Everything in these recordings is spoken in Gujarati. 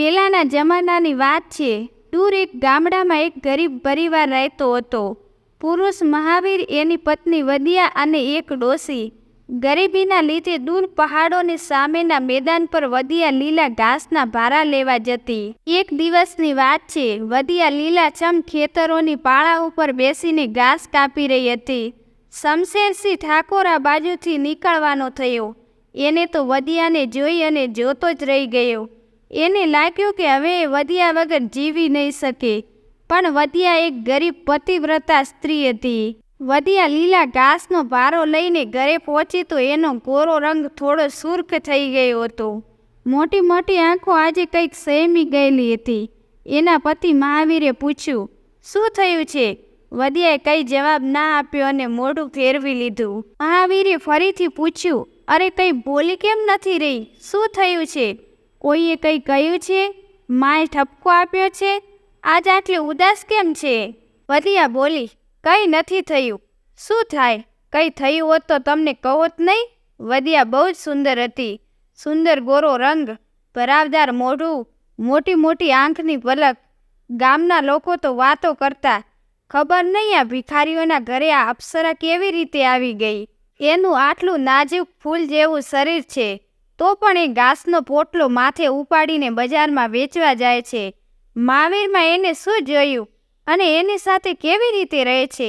પહેલાંના જમાનાની વાત છે. દૂર એક ગામડામાં એક ગરીબ પરિવાર રહેતો હતો. પુરુષ મહાવીર, એની પત્ની વદિયા અને એક ડોશી. ગરીબીના લીધે દૂર પહાડોની સામેના મેદાન પર વદિયા લીલા ઘાસના ભારા લેવા જતી. એક દિવસની વાત છે. વદિયા લીલાછમ ખેતરોની પાળા ઉપર બેસીને ઘાસ કાપી રહી હતી. શમશેરસિંહ ઠાકોર આ બાજુથી નીકળવાનો થયો. એને તો વદિયાને જોઈ અને જોતો જ રહી ગયો. એને લાગ્યું કે હવે એ વદિયા વગર જીવી નહીં શકે. પણ વદિયા એક ગરીબ પતિવ્રતા સ્ત્રી હતી. વદિયા લીલા ઘાસનો ભારો લઈને ઘરે પહોંચી તો એનો ગોરો રંગ થોડો સુર્ખ થઈ ગયો હતો. મોટી મોટી આંખો આજે કંઈક સહેમી ગયેલી હતી. એના પતિ મહાવીરે પૂછ્યું, શું થયું છે? વદિયાએ કંઈ જવાબ ના આપ્યો અને મોઢું ફેરવી લીધું. મહાવીરે ફરીથી પૂછ્યું, અરે કંઈ બોલી કેમ નથી રહી? શું થયું છે? કોઈએ કંઈ કહ્યું છે? માએ ઠપકો આપ્યો છે? આજ આટલી ઉદાસ કેમ છે? વદિયા બોલી, કંઈ નથી થયું. શું થાય? કંઈ થયું હોત તો તમને કહો જ નહીં. વદિયા બહુ જ સુંદર હતી. સુંદર ગોરો રંગ, ભરાવદાર મોઢું, મોટી મોટી આંખની પલક. ગામના લોકો તો વાતો કરતા, ખબર નહીં આ ભિખારીઓના ઘરે આ અપ્સરા કેવી રીતે આવી ગઈ. એનું આટલું નાજુક ફૂલ જેવું શરીર છે, તો પણ એ ઘાસનો પોટલો માથે ઉપાડીને બજારમાં વેચવા જાય છે. મહાવીરમાં એને શું જોયું અને એની સાથે કેવી રીતે રહે છે?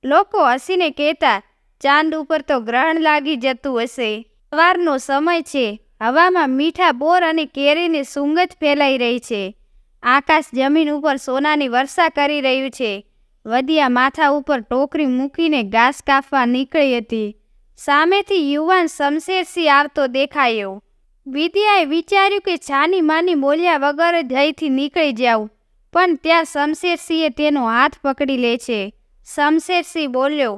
લોકો હસીને કહેતા, ચાંદ ઉપર તો ગ્રહણ લાગી જતું હશે. સવારનો સમય છે. હવામાં મીઠા બોર અને કેરીની સુંગંધ ફેલાઈ રહી છે. આકાશ જમીન ઉપર સોનાની વર્ષા કરી રહ્યું છે. વદિયા માથા ઉપર ટોકરી મૂકીને ઘાસ કાપવા નીકળી હતી. સામેથી યુવાન શમશેરસિંહ આવતો દેખાયો. વિદ્યાએ વિચાર્યું કે છાની માની બોલ્યા વગર જ અહીંથી નીકળી જાઉં, પણ ત્યાં શમશેરસિંહે તેનો હાથ પકડી લે છે. શમશેરસિંહ બોલ્યો,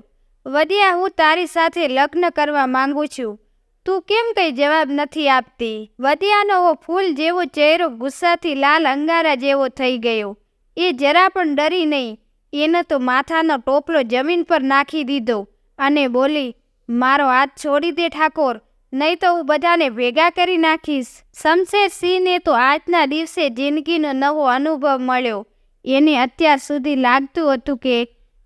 વદિયા, હું તારી સાથે લગ્ન કરવા માંગુ છું. તું કેમ કંઈ જવાબ નથી આપતી? વદિયાનો ફૂલ જેવો ચહેરો ગુસ્સાથી લાલ અંગારા જેવો થઈ ગયો. એ જરા પણ ડરી નહીં. એને તો માથાનો ટોપલો જમીન પર નાખી દીધો અને બોલી, મારો હાથ છોડી દે ઠાકોર, નહીં તો હું બધાને ભેગા કરી નાખીશ. શમશેરસિંહને તો આજના દિવસે જિંદગીનો નવો અનુભવ મળ્યો. એને અત્યાર સુધી લાગતું હતું કે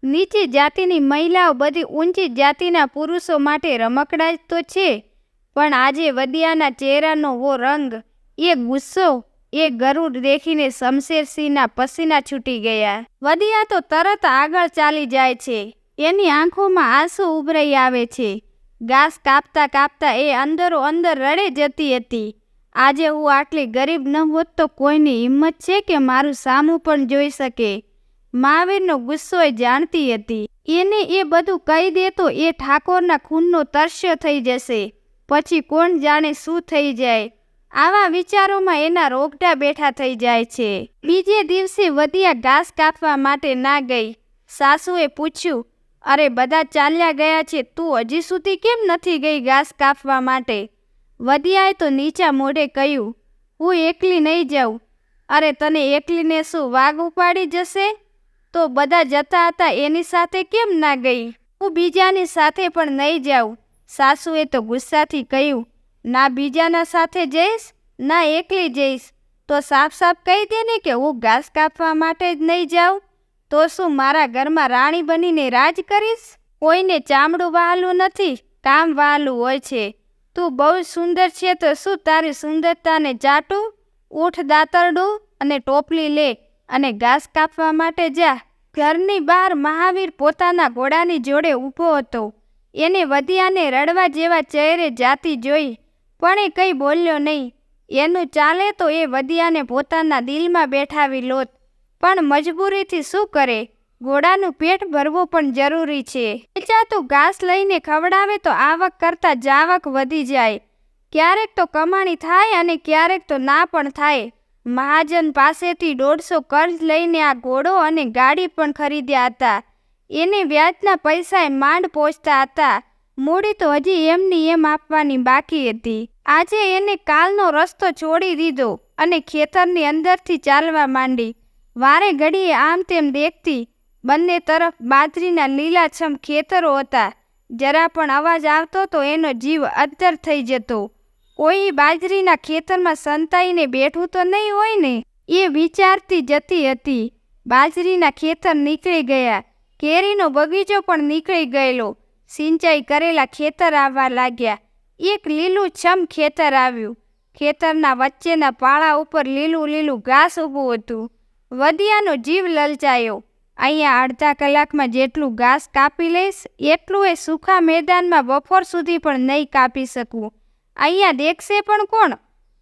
નીચી જાતિની મહિલાઓ બધી ઊંચી જાતિના પુરુષો માટે રમકડા જ તો છે. પણ આજે વદિયાના ચહેરાનો વો રંગ, એ ગુસ્સો, એ ગરુડ દેખીને શમશેરસિંહના પસીના છૂટી ગયા. વદિયા તો તરત આગળ ચાલી જાય છે. એની આંખોમાં આંસુ ઉભરાઈ આવે છે. ઘાસ કાપતા કાપતા એ અંદરો અંદર રડે જતી હતી. આજે હું આટલી ગરીબ ન હોત તો કોઈની હિંમત છે કે મારું સામું પણ જોઈ શકે? મહાવીરનો ગુસ્સો એ જાણતી હતી. એને એ બધું કહી દે તો એ ઠાકોરના ખૂનનો તરસ્યો થઈ જશે. પછી કોણ જાણે શું થઈ જાય. આવા વિચારોમાં એના રોગટા બેઠા થઈ જાય છે. બીજે દિવસે વદિયા ઘાસ કાપવા માટે ના ગઈ. સાસુએ પૂછ્યું, અરે બધા ચાલ્યા ગયા છે, તું હજી સુધી કેમ નથી ગઈ ઘાસ કાપવા માટે? વદિયાએ તો નીચા મોઢે કહ્યું, હું એકલી નહીં જાઉં. અરે તને એકલીને શું વાઘ ઉપાડી જશે? તો બધા જતા હતા એની સાથે કેમ ના ગઈ? હું બીજાની સાથે પણ નહીં જાઉં. સાસુએ તો ગુસ્સાથી કહ્યું, ના બીજાના સાથે જઈશ, ના એકલી જઈશ. તો સાફ સાફ કહી દે ને કે હું ઘાસ કાપવા માટે જ નહીં જાઉં. તો શું મારા ઘરમાં રાણી બનીને રાજ કરીશ? કોઈને ચામડું વહાલું નથી, કામ વહાલું હોય છે. તું બહુ સુંદર છે તો શું તારી સુંદરતાને ચાટું? ઊઠ દાતરડું અને ટોપલી લે અને ઘાસ કાપવા માટે જા. ઘરની બહાર મહાવીર પોતાના ઘોડાની જોડે ઊભો હતો. એને વદિયાને રડવા જેવા ચહેરે જાતી જોઈ, પણ એ કંઈ બોલ્યો નહીં. એનું ચાલે તો એ વદિયાને પોતાના દિલમાં બેઠાવી લોત, પણ મજબૂરીથી શું કરે? ઘોડાનું પેટ ભરવું પણ જરૂરી છે. વેચાતું ઘાસ લઈને ખવડાવે તો આવક કરતાં જાવક વધી જાય. ક્યારેક તો કમાણી થાય અને ક્યારેક તો ના પણ થાય. મહાજન પાસેથી 150 કર્જ લઈને આ ઘોડો અને ગાડી પણ ખરીદ્યા હતા. એને વ્યાજના પૈસાએ માંડ પહોંચતા હતા. મૂડી તો હજી એમની એમ આપવાની બાકી હતી. આજે એને કાલનો રસ્તો છોડી દીધો અને ખેતરની અંદરથી ચાલવા માંડી. વારે ઘડીએ આમ તેમ દેખતી. બંને તરફ બાજરીના લીલાછમ ખેતરો હતા. જરા પણ અવાજ આવતો તો એનો જીવ અદ્ધર થઈ જતો. કોઈ બાજરીના ખેતરમાં સંતાઈને બેઠું તો નહીં હોય ને, એ વિચારતી જતી હતી. બાજરીના ખેતર નીકળી ગયા, કેરીનો બગીચો પણ નીકળી ગયેલો. સિંચાઈ કરેલા ખેતર આવવા લાગ્યા. એક લીલું છમ ખેતર આવ્યું. ખેતરના વચ્ચેના પાળા ઉપર લીલું લીલું ઘાસ ઊભું હતું. વધિયાનો જીવ લલચાયો. અહીંયા અડધા કલાકમાં જેટલું ઘાસ કાપી લઈશ એટલું એ સૂખા મેદાનમાં બપોર સુધી પણ નહીં કાપી શકું. અહીંયા દેખશે પણ કોણ?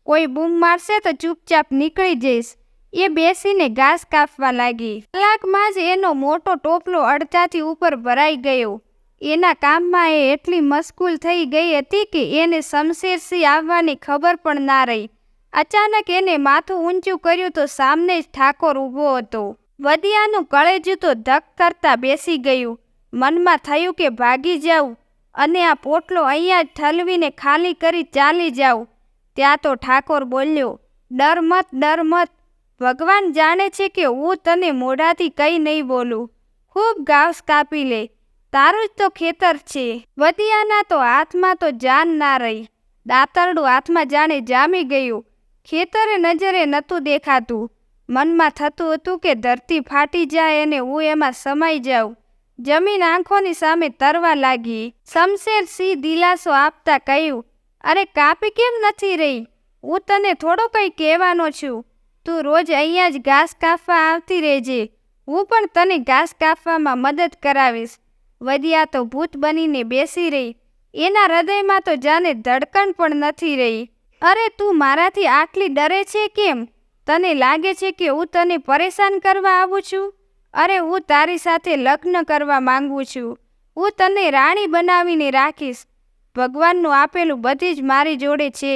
કોઈ બૂમ મારશે તો ચૂપચાપ નીકળી જઈશ. એ બેસીને ઘાસ કાપવા લાગી. કલાકમાં જ એનો મોટો ટોપલો અડધાથી ઉપર ભરાઈ ગયો. એના કામમાં એ એટલી મશગુલ થઈ ગઈ હતી કે એને શમશેરસિંહ આવવાની ખબર પણ ના રહી. અચાનક એને માથું ઊંચું કર્યું તો સામને જ ઠાકોર ઊભો હતો. વધિયાનું કળેજું તો ધક કરતા બેસી ગયું. મનમાં થયું કે ભાગી જાઉં અને આ પોટલો અહીંયા જ ઠલવીને ખાલી કરી ચાલી જાઉં. ત્યાં તો ઠાકોર બોલ્યો, ડર મત, ડર મત. ભગવાન જાણે છે કે હું તને મોઢાથી કંઈ નહીં બોલું. ખૂબ ઘાસ કાપી લે, તારું જ તો ખેતર છે. વધિયાના તો હાથમાં તો જાન ના રહી. દાતરડું હાથમાં જાણે જામી ગયું. ખેતરે નજરે નહોતું દેખાતું. મનમાં થતું હતું કે ધરતી ફાટી જાય અને હું એમાં સમાઈ જાઉં. જમીન આંખોની સામે તરવા લાગી. શમશેરસિંહ દિલાસો આપતા કહ્યું, અરે કાપી કેમ નથી રહી? હું તને થોડો કંઈ કહેવાનો છું. તું રોજ અહીંયા જ ઘાસ કાપવા આવતી રહેજે. હું પણ તને ઘાસ કાપવામાં મદદ કરાવીશ. વધિયા તો ભૂત બનીને બેસી રહી. એના હૃદયમાં તો જાણે ધડકણ પણ નથી રહી. અરે તું મારાથી આટલી ડરે છે કેમ? તને લાગે છે કે હું તને પરેશાન કરવા આવું છું? અરે હું તારી સાથે લગ્ન કરવા માંગુ છું. હું તને રાણી બનાવીને રાખીશ. ભગવાનનું આપેલું બધી જ મારી જોડે છે.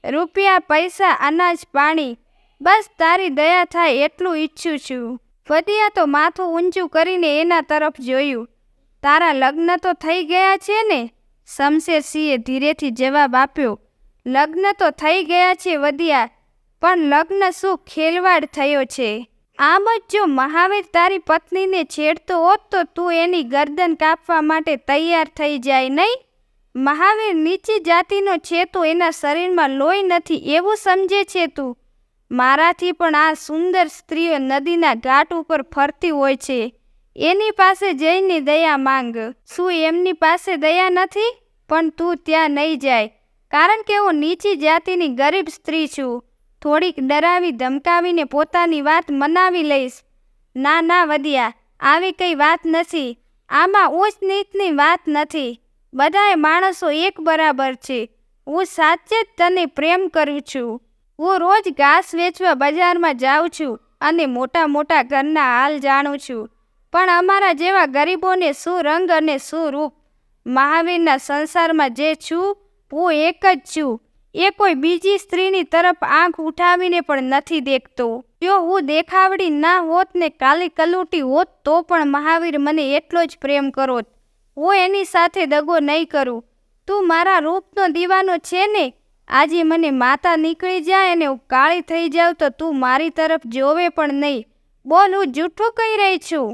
રૂપિયા, પૈસા, અનાજ, પાણી, બસ તારી દયા થાય એટલું ઈચ્છું છું. વધિયા તો માથું ઊંચું કરીને એના તરફ જોયું. તારા લગ્ન તો થઈ ગયા છે ને? શમશેરસિંહે ધીરેથી જવાબ આપ્યો. લગ્ન તો થઈ ગયા છે વધિયા, પણ લગ્ન શું ખેલવાડ થયો છે. આમ જ જો મહાવીર તારી પત્નીને છેડતો હોત તો તું એની ગરદન કાપવા માટે તૈયાર થઈ જાય નહીં? મહાવીર નીચી જાતિનો છે તો એના શરીરમાં લોહી નથી એવું સમજે છે તું? મારાથી પણ આ સુંદર સ્ત્રીઓ નદીના ઘાટ ઉપર ફરતી હોય છે. એની પાસે જઈને દયા માંગ. શું એમની પાસે દયા નથી? પણ તું ત્યાં નહીં જાય, કારણ કે હું નીચી જાતિની ગરીબ સ્ત્રી છું. થોડીક ડરાવી ધમકાવીને પોતાની વાત મનાવી લઈશ. ના ના વધિયા, આવી કઈ વાત નથી. આમાં ઊંચ નીચની વાત નથી. બધાએ માણસો એક બરાબર છે. હું સાચે જ તને પ્રેમ કરું છું. હું રોજ ઘાસ વેચવા બજારમાં જાઉં છું અને મોટા મોટા ઘરના હાલ જાણું છું. પણ અમારા જેવા ગરીબોને શું રંગ અને શું રૂપ. મહાવીરના સંસારમાં જે છું હું એક જ છું. એ કોઈ બીજી સ્ત્રીની તરફ આંખ ઉઠાવીને પણ નથી દેખતો. જો હું દેખાવડી ના હોત ને કાલી કલુટી હોત તો પણ મહાવીર મને એટલો જ પ્રેમ કરોત. હું એની સાથે દગો નહીં કરું. તું મારા રૂપનો દીવાનો છે ને? આજે મને માતા નીકળી જાય અને હું કાળી થઈ જાઉં તો તું મારી તરફ જોવે પણ નહીં. બોલ, હું જૂઠું કહી રહી છું?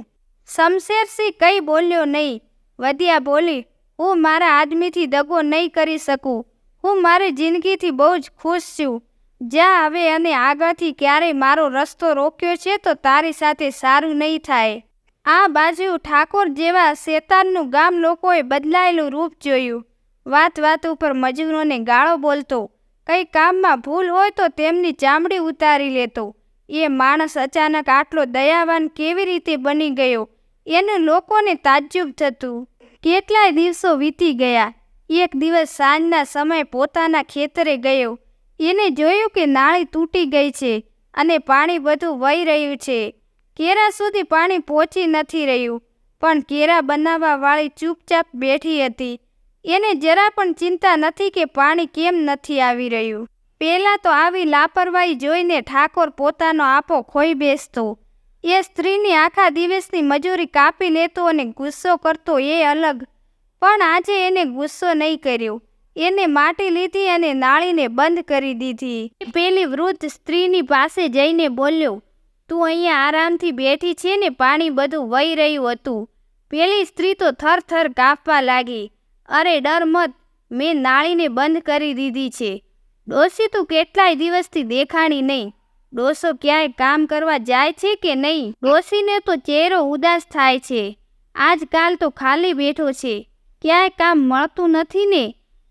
શમશેરસિંહ કંઈ બોલ્યો નહીં. વધિયા બોલી, હું મારા આદમીથી દગો નહીં કરી શકું. હું મારી જિંદગીથી બહુ જ ખુશ છું. જા હવે, અને આગળથી ક્યારેય મારો રસ્તો રોક્યો છે તો તારી સાથે સારું નહીં થાય. આ બાજુ ઠાકોર જેવા શેતાનનું ગામ લોકોએ બદલાયેલું રૂપ જોયું. વાત વાત ઉપર મજૂરોને ગાળો બોલતો. કંઈ કામમાં ભૂલ હોય તો તેમની ચામડી ઉતારી લેતો. એ માણસ અચાનક આટલો દયાવાન કેવી રીતે બની ગયો એનું લોકોને તાજ્જુબ થતું. કેટલાય દિવસો વીતી ગયા. એક દિવસ સાંજના સમયે પોતાના ખેતરે ગયો. એને જોયું કે નાળી તૂટી ગઈ છે અને પાણી બધું વહી રહ્યું છે. કેરા સુધી પાણી પહોંચી નથી રહ્યું, પણ કેરા બનાવવા વાળી ચૂપચાપ બેઠી હતી. એને જરા પણ ચિંતા નથી કે પાણી કેમ નથી આવી રહ્યું. પહેલાં તો આવી લાપરવાહી જોઈને ઠાકોર પોતાનો આપો ખોઈ બેસતો. એ સ્ત્રીની આખા દિવસની મજૂરી કાપી લેતો અને ગુસ્સો કરતો એ અલગ. પણ આજે એને ગુસ્સો નહીં કર્યો. એને માટી લીધી અને નાળીને બંધ કરી દીધી. પેલી વૃદ્ધ સ્ત્રીની પાસે જઈને બોલ્યો, તું અહીંયા આરામથી બેઠી છે ને? પાણી બધું વહી રહ્યું હતું. પેલી સ્ત્રી તો થરથર કાપવા લાગી. અરે ડર મત, મેં નાળીને બંધ કરી દીધી છે. ડોસી તું કેટલાય દિવસથી દેખાણી નહીં. ડોસો ક્યાંય કામ કરવા જાય છે કે નહીં? ડોસીને તો ચહેરો ઉદાસ થાય છે. આજકાલ તો ખાલી બેઠો છે, ક્યાંય કામ મળતું નથી ને?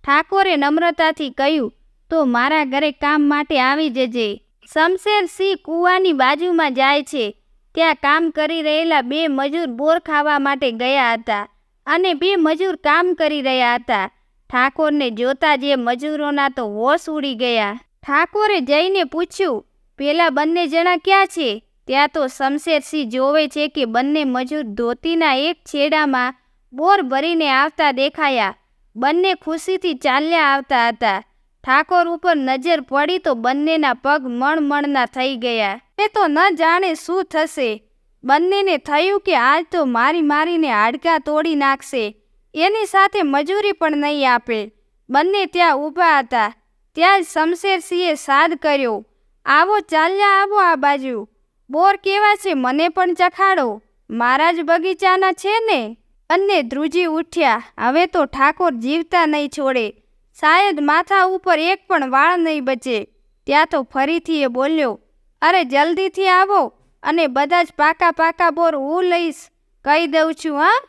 ઠાકોરે નમ્રતાથી કહ્યું, તો મારા ઘરે કામ માટે આવી જજે. શમશેરસિંહ કૂવાની બાજુમાં જાય છે. ત્યાં કામ કરી રહેલા બે મજૂર બોર ખાવા માટે ગયા હતા અને બે મજૂર કામ કરી રહ્યા હતા. ઠાકોરને જોતા જે મજૂરોના તો હોશ ઉડી ગયા. ઠાકોરે જઈને પૂછ્યું, પેલા બંને જણા ક્યાં છે? ત્યાં તો શમશેરસિંહ જોવે છે કે બંને મજૂર ધોતીના એક છેડામાં બોર ભરીને આવતા દેખાયા. બંને ખુશીથી ચાલ્યા આવતા હતા. ઠાકોર ઉપર નજર પડી તો બંનેના પગ મણમણના થઈ ગયા. એ તો ન જાણે શું થશે. બંનેને થયું કે આજ તો મારીને હાડકાં તોડી નાખશે. એની સાથે મજૂરી પણ નહીં આપે. બંને ત્યાં ઊભા હતા. ત્યાં જ શમશેરસિંહે સાદ કર્યો, આવો ચાલ્યા આવો આ બાજુ. બોર કેવા છે મને પણ ચખાડો. મારા જ બગીચાના છે ને? બંને ધ્રુજી ઉઠ્યા. હવે તો ઠાકોર જીવતા નહીં છોડે. શાયદ માથા ઉપર એક પણ વાળ નહીં બચે. ત્યાં તો ફરીથી એ બોલ્યો, અરે જલ્દીથી આવો અને બધા જ પાકા બોર હું લઈશ. કહી દઉં છું હા.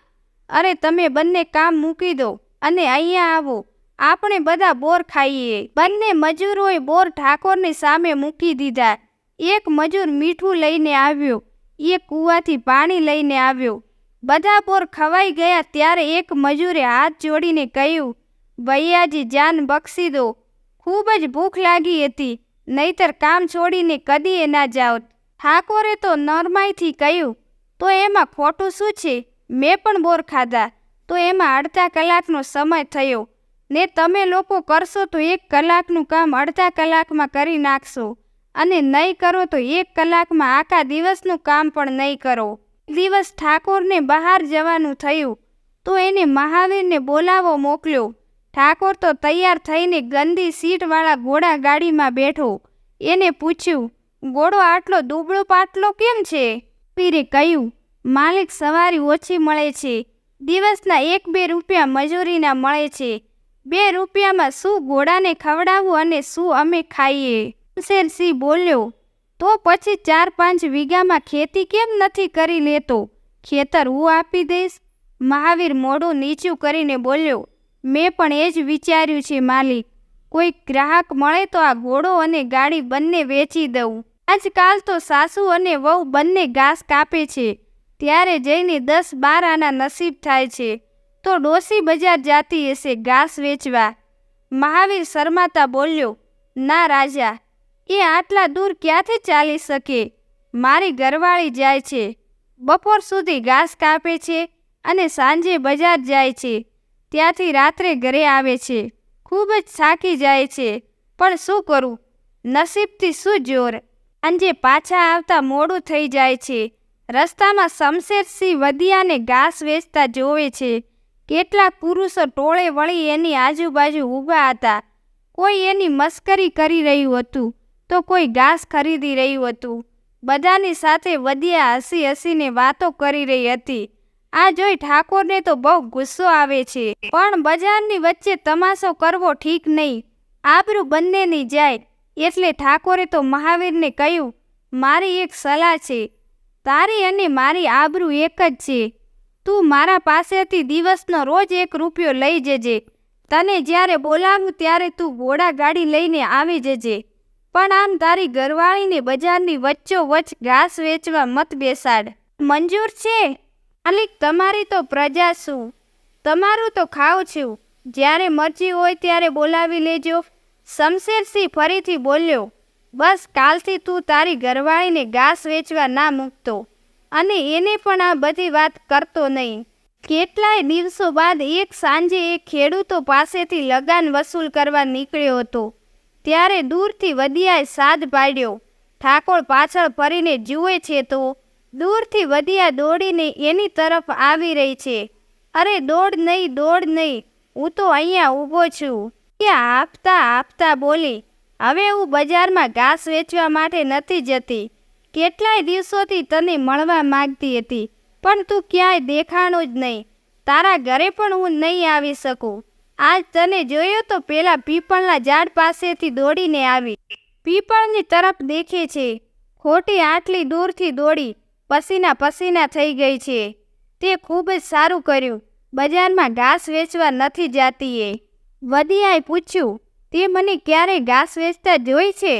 અરે તમે બંને કામ મૂકી દો અને અહીંયા આવો. આપણે બધા બોર ખાઈએ. બંને મજૂરોએ બોર ઠાકોરની સામે મૂકી દીધા. એક મજૂર મીઠું લઈને આવ્યો, એક કૂવાથી પાણી લઈને આવ્યો. બધા બોર ખવાઈ ગયા ત્યારે એક મજૂરે હાથ જોડીને કહ્યું, ભૈયાજી જાન બક્ષી દો. ખૂબ જ ભૂખ લાગી હતી, નહીતર કામ છોડીને કદીએ ના જાઓ. ઠાકોરે તો નરમાઈથી કહ્યું, તો એમાં ખોટું શું છે? મેં પણ બોર ખાધા તો એમાં અડધા કલાકનો સમય થયો ને તમે લોકો કરશો તો 1 કલાકનું કામ અડધા કલાકમાં કરી નાખશો અને નહીં કરો તો 1 કલાકમાં આખા દિવસનું કામ પણ નહીં કરો. દિવસ ઠાકોરને બહાર જવાનું થયું તો એને મહાવીરને બોલાવો મોકલ્યો. ઠાકોર તો તૈયાર થઈને ગંદી સીટવાળા ઘોડા ગાડીમાં બેઠો. એને પૂછ્યું, ઘોડો આટલો દુબળો પાટલો કેમ છે? પીરે કહ્યું, માલિક સવારી ઓછી મળે છે. દિવસના 1-2 રૂપિયા મજૂરીના મળે છે. 2 રૂપિયામાં શું ઘોડાને ખવડાવવું અને શું અમે ખાઈએ? શમશેરસિંહ બોલ્યો, તો પછી 4-5 વીઘામાં ખેતી કેમ નથી કરી લેતો? ખેતર હું આપી દઈશ. મહાવીર મોઢું નીચું કરીને બોલ્યો, મેં પણ એ જ વિચાર્યું છે માલિક. કોઈ ગ્રાહક મળે તો આ ઘોડો અને ગાડી બંને વેચી દઉં. આજકાલ તો સાસુ અને વહુ બંને ઘાસ કાપે છે ત્યારે જઈને 10-12 આના નસીબ થાય છે તો ડોસી બજાર જાતી હશે ઘાસ વેચવા. મહાવીર શરમાતા બોલ્યો, ના રાજા, એ આટલા દૂર ક્યાંથી ચાલી શકે? મારી ઘરવાળી જાય છે, બપોર સુધી ઘાસ કાપે છે અને સાંજે બજાર જાય છે. ત્યાંથી રાત્રે ઘરે આવે છે. ખૂબ જ થાકી જાય છે, પણ શું કરું? નસીબથી શું જોર. સાંજે પાછા આવતા મોડું થઈ જાય છે. રસ્તામાં શમશેરસિંહ વધિયાને ઘાસ વેચતા જોવે છે. કેટલાક પુરુષો ટોળે વળી એની આજુબાજુ ઊભા હતા. કોઈ એની મસ્કરી કરી રહ્યું હતું તો કોઈ ઘાસ ખરીદી રહ્યું હતું. બધાની સાથે વધિયા હસીને વાતો કરી રહી હતી. આ જોઈ ઠાકોરને તો બહુ ગુસ્સો આવે છે, પણ બજારની વચ્ચે તમાશો કરવો ઠીક નહીં. આબરૂ બંનેની જાય. એટલે ઠાકોરે તો મહાવીરને કહ્યું, મારી એક સલાહ છે. તારી અને મારી આબરૂ એક જ છે. તું મારા પાસેથી દિવસનો રોજ 1 રૂપિયો લઈ જજે. તને જ્યારે બોલાવું ત્યારે તું ઘોડા ગાડી લઈને આવી જજે. પણ આમ તારી ઘરવાળીને બજારની વચ્ચોવચ્ચ ઘાસ વેચવા મત બેસાડ. મંજૂર છે? માલિક, તમારી તો પ્રજા છું, તમારું તો ખાઉં છું. જ્યારે મરજી હોય ત્યારે બોલાવી લેજો. શમશેરસિંહ ફરીથી બોલ્યો, બસ કાલથી તું તારી ઘરવાળીને ઘાસ વેચવા ના મૂકતો અને એને પણ આ બધી વાત કરતો નહીં. કેટલાય દિવસો બાદ એક સાંજે એક ખેડૂતો પાસેથી લગાન વસૂલ કરવા નીકળ્યો હતો. ત્યારે દૂરથી વધિયાએ સાદ પાડ્યો. ઠાકોર પાછળ ફરીને જુએ છે તો દૂરથી વધિયા દોડીને એની તરફ આવી રહી છે. અરે દોડ નહીં, હું તો અહીંયા ઊભો છું. એ આપતા બોલી, હવે હું બજારમાં ઘાસ વેચવા માટે નથી જતી. કેટલાય દિવસોથી તને મળવા માંગતી હતી, પણ તું ક્યાંય દેખાણો જ નહીં. તારા ઘરે પણ હું નહીં આવી શકું. આજ તને જોયો તો પેલા પીપળના ઝાડ પાસેથી દોડીને આવી. પીપળની તરફ દેખે છે. ખોટી આટલી દૂરથી દોડી પસીના પસીના થઈ ગઈ છે. તે ખૂબ જ સારું કર્યું. બજારમાં ઘાસ વેચવા નથી જાતી એ. વધિયાએ પૂછ્યું, તે મને ક્યારેય ઘાસ વેચતા જોઈ છે?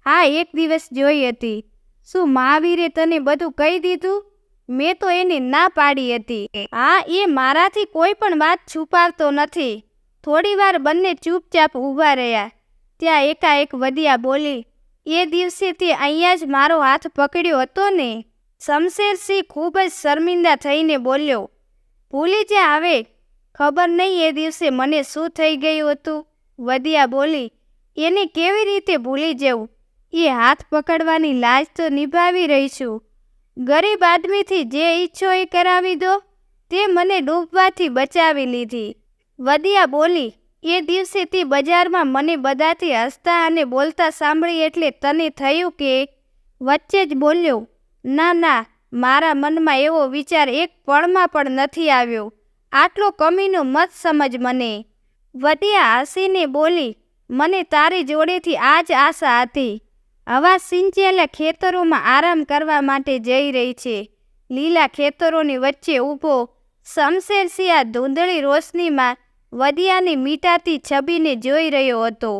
હા, એક દિવસ જોઈ હતી. શું મહાવીરે તને બધું કહી દીધું? મેં તો એને ના પાડી હતી. હા, એ મારાથી કોઈ પણ વાત છુપાવતો નથી. થોડીવાર બંને ચૂપચાપ ઊભા રહ્યા. ત્યાં એકાએક વધિયા બોલી, એ દિવસે તે અહીંયા જ મારો હાથ પકડ્યો હતો ને? શમશેરસિંહ ખૂબ જ શર્મિંદા થઈને બોલ્યો, ભૂલી જા હવે. ખબર નહીં એ દિવસે મને શું થઈ ગયું હતું. વધિયા બોલી, એને કેવી રીતે ભૂલી જવું? એ હાથ પકડવાની લાજ તો નિભાવી રહી છું. ગરીબ આદમીથી જે ઈચ્છો એ કરાવી દો. તે મને ડૂબવાથી બચાવી લીધી. વધિયા બોલી, એ દિવસે તે બજારમાં મને બધાથી હસતા અને બોલતા સાંભળી એટલે તને થયું કે? વચ્ચે જ બોલ્યો, ના ના, મારા મનમાં એવો વિચાર એક પળમાં પણ નથી આવ્યો. આટલો કમીનો મત સમજ મને. વધિયા હસીને બોલી, મને તારી જોડેથી આ જ આશા હતી. હવા સિંચેલા ખેતરોમાં આરામ કરવા માટે જઈ રહી છે. લીલા ખેતરોની વચ્ચે ઊભો શમશેરસિંહ આ ધૂંધળી રોશનીમાં વધિયાની મીટાતી છબીને જોઈ રહ્યો હતો.